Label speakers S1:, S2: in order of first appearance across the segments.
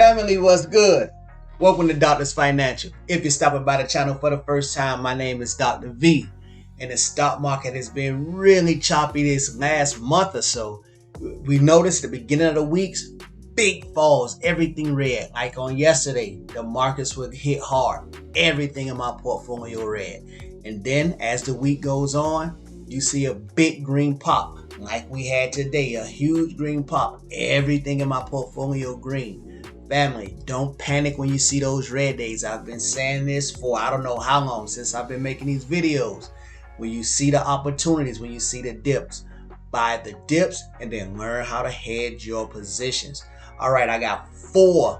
S1: Family, what's good? Welcome to Doctor's Financial. If you're stopping by the channel for the first time, my name is Dr. V, and the stock market has been really choppy this last month or so. We noticed at the beginning of the weeks, big falls, everything red. Like on yesterday, the markets would hit hard. Everything in my portfolio red. And then as the week goes on, you see a big green pop like we had today, a huge green pop. Everything in my portfolio green. Family, don't panic when you see those red days. I've been saying this for I don't know how long, since I've been making these videos. When you see the opportunities, when you see the dips, buy the dips and then learn how to hedge your positions. All right, I got 4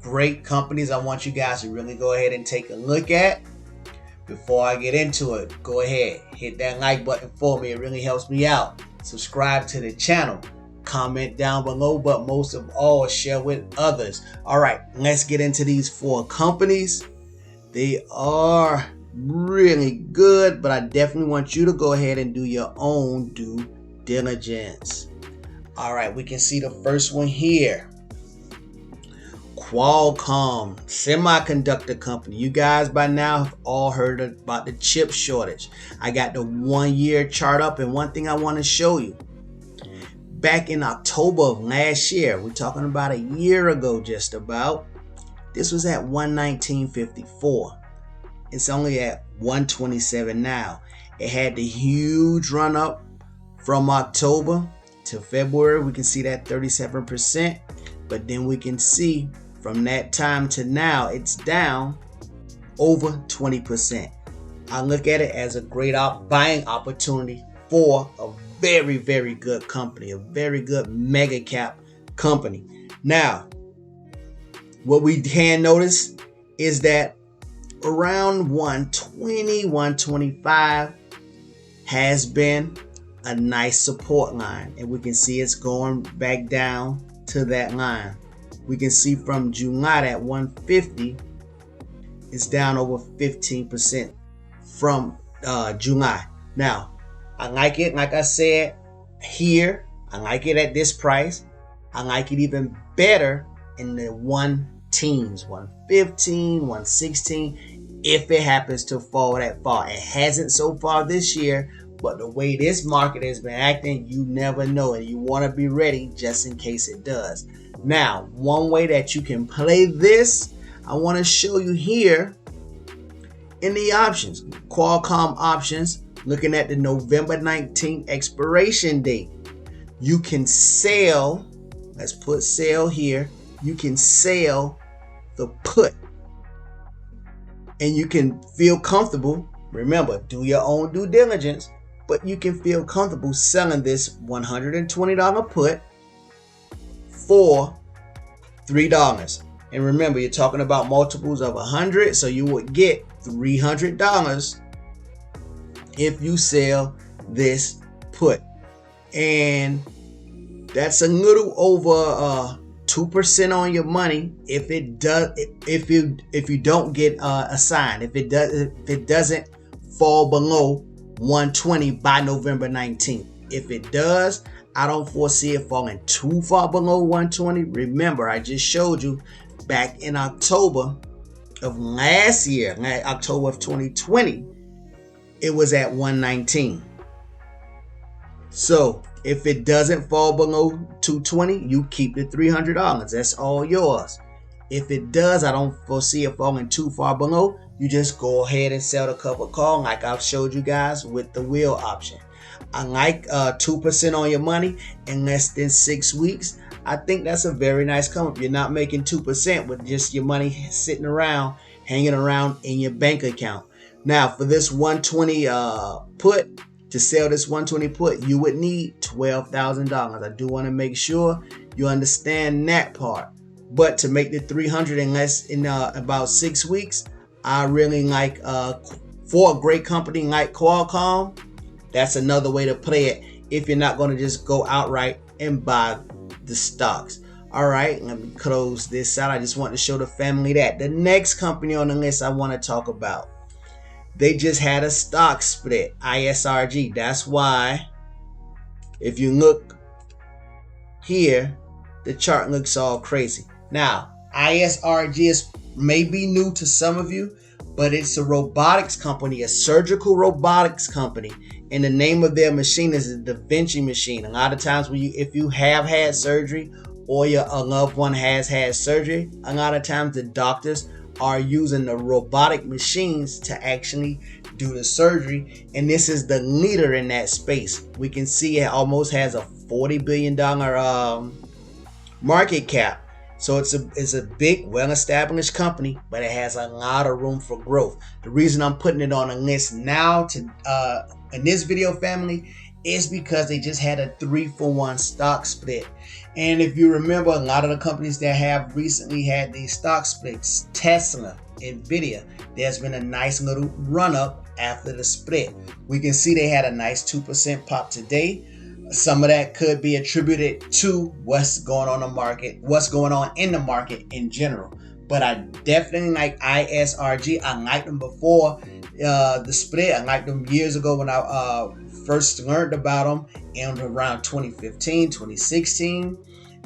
S1: great companies I want you guys to really go ahead and take a look at. Before I get into it, go ahead, hit that like button for me. It really helps me out. Subscribe to the channel. Comment down below, but most of all, share with others. All right, let's get into these 4 companies. They are really good, but I definitely want you to go ahead and do your own due diligence. All right, we can see the first one here. Qualcomm, semiconductor company. You guys by now have all heard about the chip shortage. I got the 1-year chart up, and one thing I want to show you. Back in October of last year, we're talking about a year ago just about, this was at 119.54. It's only at 127 now. It had the huge run up from October to February. We can see that 37%, but then we can see from that time to now, it's down over 20%. I look at it as a great buying opportunity for a very, very good company, a very good mega cap company. Now, what we can notice is that around 120, 125 has been a nice support line, and we can see it's going back down to that line. We can see from July that 150 is down over 15% from July. Now, I like it, like I said here, I like it at this price. I like it even better in the 110s, 115, 116, if it happens to fall that far. It hasn't so far this year, but the way this market has been acting, you never know, and you want to be ready just in case it does. Now, one way that you can play this, I want to show you here in the options, Qualcomm options. Looking at the November 19th expiration date, you can sell, let's put sell here, you can sell the put. And you can feel comfortable, remember, do your own due diligence, but you can feel comfortable selling this $120 put for $3. And remember, you're talking about multiples of 100, so you would get $300 if you sell this put. And that's a little over 2% on your money if it does, if you don't get assigned, if it doesn't fall below 120 by November 19th. If it does, I don't foresee it falling too far below 120. Remember, I just showed you back in October of last year, October of 2020, it was at 119. So if it doesn't fall below 220, you keep the $300. That's all yours. If it does, I don't foresee it falling too far below. You just go ahead and sell the covered call like I've showed you guys with the wheel option. I like 2% on your money in less than 6 weeks. I think that's a very nice come up. You're not making 2% with just your money sitting around, hanging around in your bank account. Now, for this 120 put, to sell this 120 put, you would need $12,000. I do want to make sure you understand that part. But to make the 300 in about 6 weeks, I really like for a great company like Qualcomm. That's another way to play it if you're not going to just go outright and buy the stocks. All right, let me close this out. I just want to show the family that. The next company on the list I want to talk about, they just had a stock split, ISRG. That's why if you look here, the chart looks all crazy. Now, ISRG is maybe new to some of you, but it's a robotics company, a surgical robotics company. And the name of their machine is a Da Vinci machine. A lot of times if you have had surgery or a loved one has had surgery, a lot of times the doctors are using the robotic machines to actually do the surgery. And this is the leader in that space. We can see it almost has a $40 billion market cap. So it's a big, well-established company, but it has a lot of room for growth. The reason I'm putting it on a list now in this video, family, is because they just had a 3-for-1 stock split. And if you remember, a lot of the companies that have recently had these stock splits, Tesla, Nvidia, there's been a nice little run up after the split. We can see they had a nice 2% pop today. Some of that could be attributed to what's going on in the market in general. But I definitely like ISRG. I liked them before the split. I liked them years ago when I first learned about them in around 2015, 2016.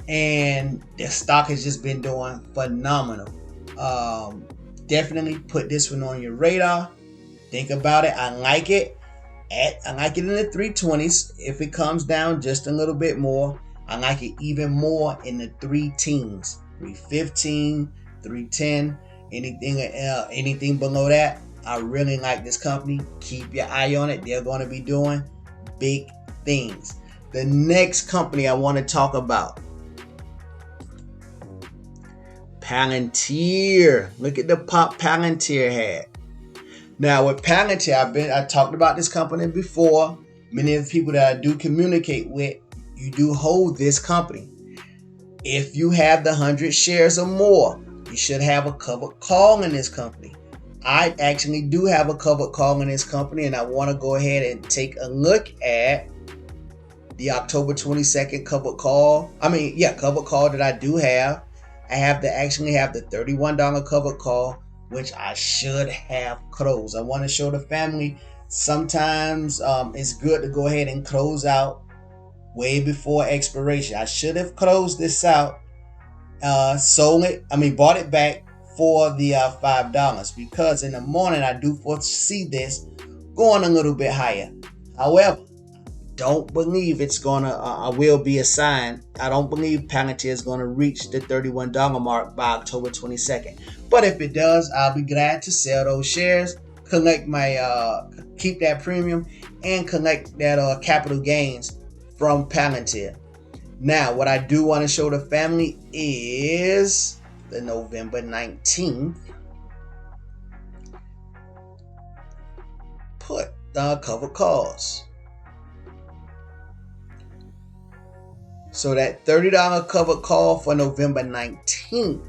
S1: And their stock has just been doing phenomenal. Definitely put this one on your radar. Think about it. I like it. I like it in the 320s. If it comes down just a little bit more, I like it even more in the 3 teens, 315, 310, anything below that. I really like this company. Keep your eye on it. They're going to be doing big things. The next company I want to talk about, Palantir. Look at the pop Palantir had. Now with Palantir, I talked about this company before. Many of the people that I do communicate with, you do hold this company. If you have the 100 shares or more, you should have a covered call in this company. I actually do have a covered call in this company, and I want to go ahead and take a look at the October 22nd covered call. Covered call that I do have. I have the $31 covered call, which I should have closed. I want to show the family sometimes it's good to go ahead and close out way before expiration. I should have closed this out, bought it back for the $5, because in the morning I do foresee this going a little bit higher. However, don't believe it's gonna will be a sign. I don't believe Palantir is gonna reach the $31 mark by October 22nd. But if it does, I'll be glad to sell those shares, collect my keep that premium, and collect that capital gains from Palantir. Now, what I do want to show the family is the November 19th put covered calls. So that $30 covered call for November 19th,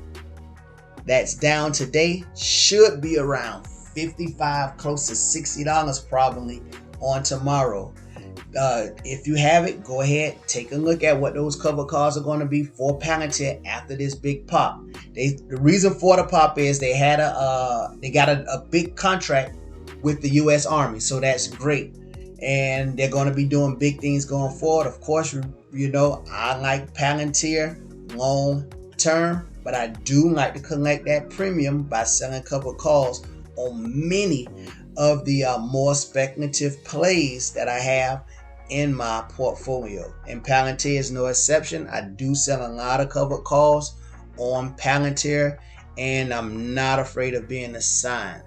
S1: that's down today, should be around $55, close to $60 probably on tomorrow. If you have it, go ahead, take a look at what those covered calls are going to be for Palantir after this big pop. The reason for the pop is they got a big contract with the U.S. Army, so that's great. And they're going to be doing big things going forward. Of course, you know, I like Palantir long term, but I do like to collect that premium by selling covered calls on many of the more speculative plays that I have in my portfolio. And Palantir is no exception. I do sell a lot of covered calls on Palantir, and I'm not afraid of being assigned.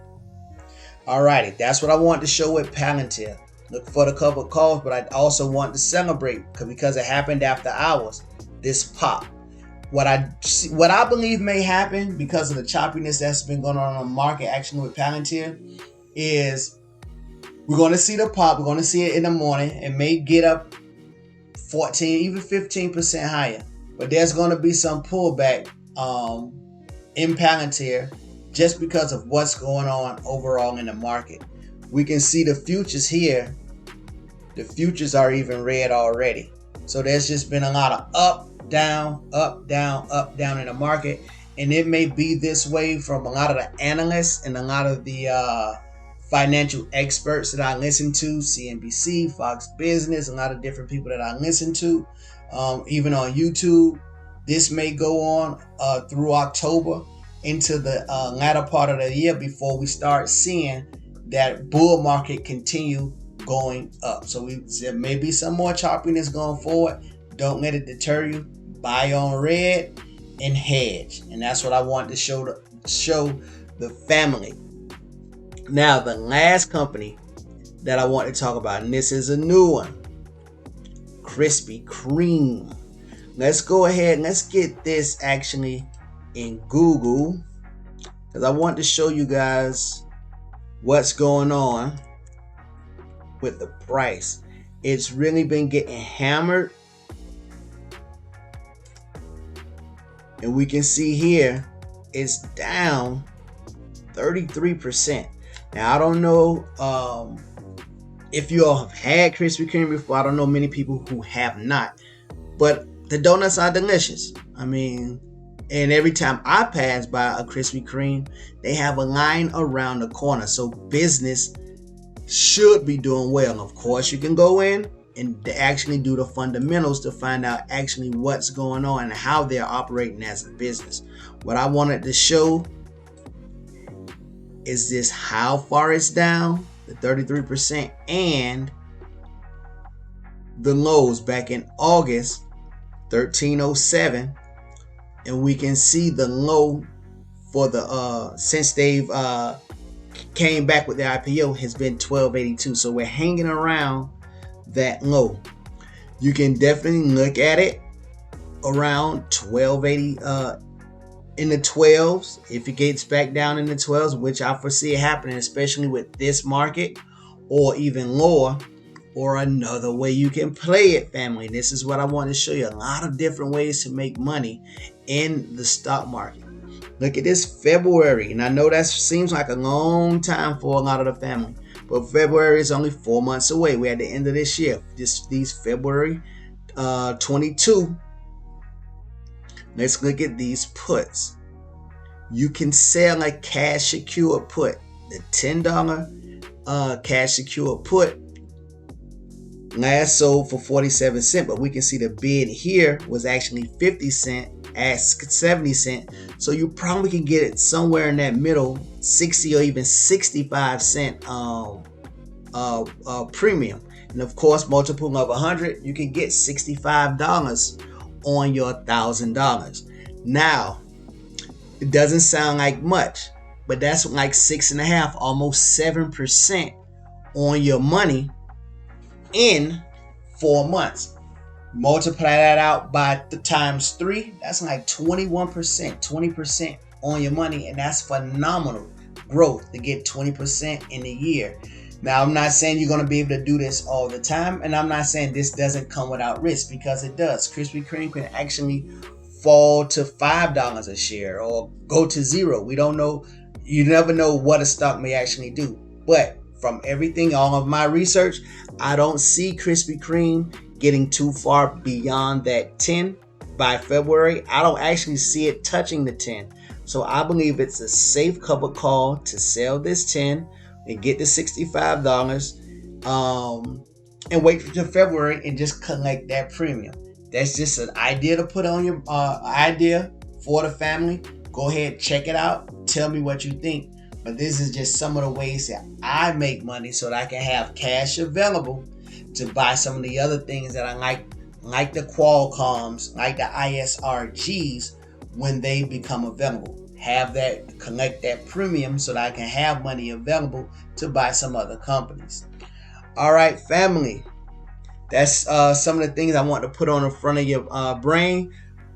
S1: Alrighty, that's what I want to show with Palantir. Look for the covered calls, but I also want to celebrate because it happened after hours. This pop. What I believe may happen because of the choppiness that's been going on the market actually with Palantir is we're going to see the pop. We're going to see it in the morning. It may get up 14, even 15% higher. But there's going to be some pullback in Palantir just because of what's going on overall in the market. We can see the futures here. The futures are even red already. So there's just been a lot of up, down, up, down, up, down in the market. And it may be this way from a lot of the analysts and a lot of the financial experts that I listen to, CNBC, Fox Business, a lot of different people that I listen to, even on YouTube. This may go on through October into the latter part of the year before we start seeing that bull market continue going up. So there may be some more choppiness going forward. Don't let it deter you. Buy on red and hedge. And that's what I want to show the family. Now, the last company that I want to talk about, and this is a new one, Krispy Kreme. Let's go ahead and let's get this actually in Google, because I want to show you guys what's going on with the price. It's really been getting hammered, and we can see here it's down 33%. Now, I don't know if you all have had Krispy Kreme before. I don't know many people who have not, but the donuts are delicious. I mean, and every time I pass by a Krispy Kreme, they have a line around the corner. So business should be doing well. Of course, you can go in and actually do the fundamentals to find out actually what's going on and how they're operating as a business. What I wanted to show is this, how far it's down, the 33%, and the lows back in August, 1307, and we can see the low for the since they've came back with the IPO has been 1282. So we're hanging around that low. You can definitely look at it around 1280 in the 12s. If it gets back down in the 12s, which I foresee it happening, especially with this market, or even lower. Or another way you can play it, family. This is what I want to show you. A lot of different ways to make money in the stock market. Look at this February. And I know that seems like a long time for a lot of the family, but February is only 4 months away. We're at the end of this year. These February 22. Let's look at these puts. You can sell a cash secure put. The $10 cash secure put last sold for 47 cents, but we can see the bid here was actually 50 cents at 70 cents. So you probably can get it somewhere in that middle, 60 or even 65 cent premium. And of course, multiple of 100, you can get $65 on your $1,000. Now, it doesn't sound like much, but that's like 6.5, almost 7% on your money in 4 months. Multiply that out by the times 3, that's like 21%, 20% on your money, and that's phenomenal growth to get 20% in a year. Now, I'm not saying you're going to be able to do this all the time, and I'm not saying this doesn't come without risk, because it does. Krispy Kreme can actually fall to $5 a share or go to zero. We don't know. You never know what a stock may actually do. But from everything, all of my research, I don't see Krispy Kreme getting too far beyond that 10 by February. I don't actually see it touching the 10. So I believe it's a safe cover call to sell this 10 and get the $65 and wait until February and just collect that premium. That's just an idea to put on your idea for the family. Go ahead, check it out. Tell me what you think. But this is just some of the ways that I make money so that I can have cash available to buy some of the other things that I like the Qualcomms, like the ISRGs, when they become available. Have that, collect that premium so that I can have money available to buy some other companies. All right, family. That's some of the things I want to put on the front of your brain.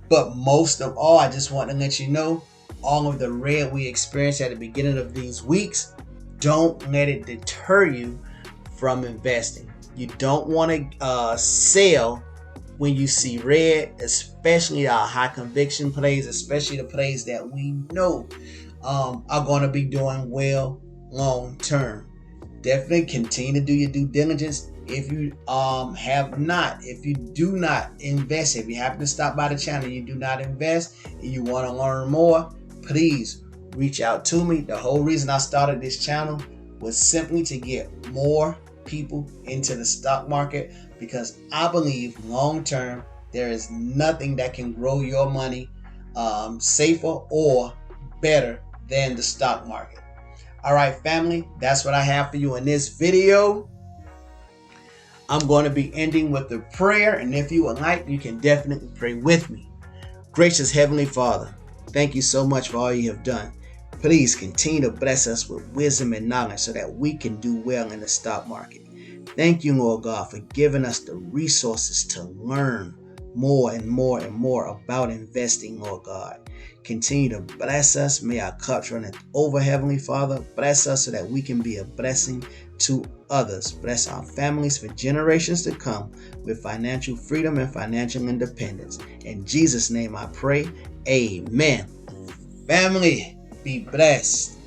S1: But most of all, I just want to let you know, all of the red we experienced at the beginning of these weeks, don't let it deter you from investing. You don't want to sell when you see red, especially our high conviction plays, especially the plays that we know are going to be doing well long term. Definitely continue to do your due diligence. If you if you do not invest, if you happen to stop by the channel, you do not invest, and you want to learn more, please reach out to me. The whole reason I started this channel was simply to get more people into the stock market, because I believe long term There is nothing that can grow your money safer or better than the stock market. All right, family, that's what I have for you in this video. I'm going to be ending with a prayer, and if you would like, you can definitely pray with me. Gracious Heavenly Father, thank you so much for all you have done. Please continue to bless us with wisdom and knowledge so that we can do well in the stock market. Thank you, Lord God, for giving us the resources to learn more and more and more about investing, Lord God. Continue to bless us. May our cups run over, Heavenly Father. Bless us so that we can be a blessing to others. Bless our families for generations to come with financial freedom and financial independence. In Jesus' name I pray. Amen. Family, be blessed.